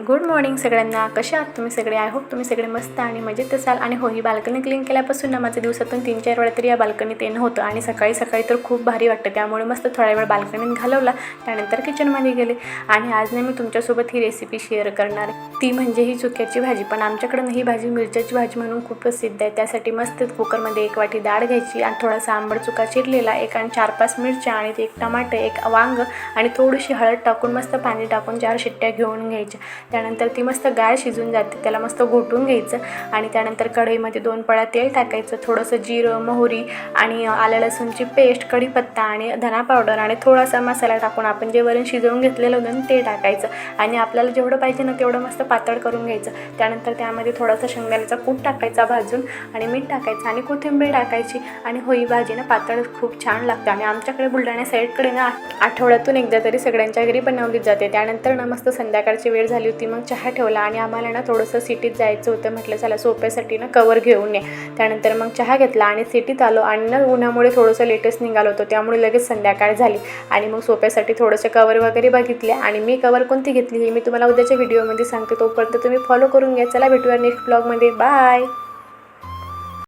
Good morning सगळ्यांना. कसे आहात तुम्ही सगळे? आय होप तुम्ही सगळे मस्त आणि मजेत असाल. आणि हो, ही बाल्कनी क्लीन केल्यापासून ना माझं दिवसातून 3-4 वेळा तरी या बाल्कनीत येणं होतं आणि सकाळी सकाळी तर खूप भारी वाटतं. त्यामुळे मस्त थोडा वेळ बाल्कनीत घालवला, त्यानंतर किचनमध्ये गेले. आणि आज मी तुमच्यासोबत ही रेसिपी शेअर करणार आहे. ती म्हणजे ही चुक्याची भाजी. पण आमच्याकडं ही भाजी मिरच्याची भाजी म्हणून खूप प्रसिद्ध आहे. त्यासाठी मस्त कुकरमध्ये 1 वाटी डाळ घ्यायची आणि थोडासा आंबट चुका चिरलेला, एक आणि 4-5 मिरच्या आणि 1 टमाटर, 1 वांग आणि थोडीशी हळद टाकून मस्त पाणी टाकून 4 शिट्ट्या घेऊन घ्यायच्या. त्यानंतर ती मस्त डाळ शिजून जाते, त्याला मस्त घोटून घ्यायचं. आणि त्यानंतर कढईमध्ये 2 पळ्या तेल टाकायचं, थोडंसं जिरं, मोहरी आणि आलं लसूणची पेस्ट, कढीपत्ता आणि धना पावडर आणि थोडासा मसाला टाकून आपण जे वरण शिजवून घेतलेलं होतं ते टाकायचं. आणि आपल्याला जेवढं पाहिजे ना तेवढं मस्त पातळ करून घ्यायचं. त्यानंतर त्यामध्ये थोडासा शेंगदाण्याचा कूट टाकायचा भाजून आणि मीठ टाकायचं आणि कोथिंबीर टाकायची. आणि ही भाजी ना पातळ खूप छान लागते. आणि आमच्याकडे बुलढाणा साईडकडे ना आठवड्यातून एकदा तरी सगळ्यांच्या घरी बनवली जाते. त्यानंतर ना मस्त संध्याकाळची वेळ झाली होती, मग चहा ठेवला आणि आम्हाला ना थोडंसं सिटीत जायचं होतं. म्हटलं चला सोप्यासाठी ना कवर घेऊन ये. त्यानंतर मग चहा घेतला आणि सिटीत आलो. आणि ना उन्हामुळे थोडंसं लेटेस्ट निघालो होतो, त्यामुळे लगेच संध्याकाळ झाली. आणि मग सोप्यासाठी थोडंसं कवर वगैरे बघितले. आणि मी कवर कोणती घेतली हे मी तुम्हाला उद्याच्या व्हिडिओमध्ये सांगते. तोपर्यंत तुम्ही फॉलो करून घ्या. चला भेटूया नेक्स्ट ब्लॉगमध्ये. बाय.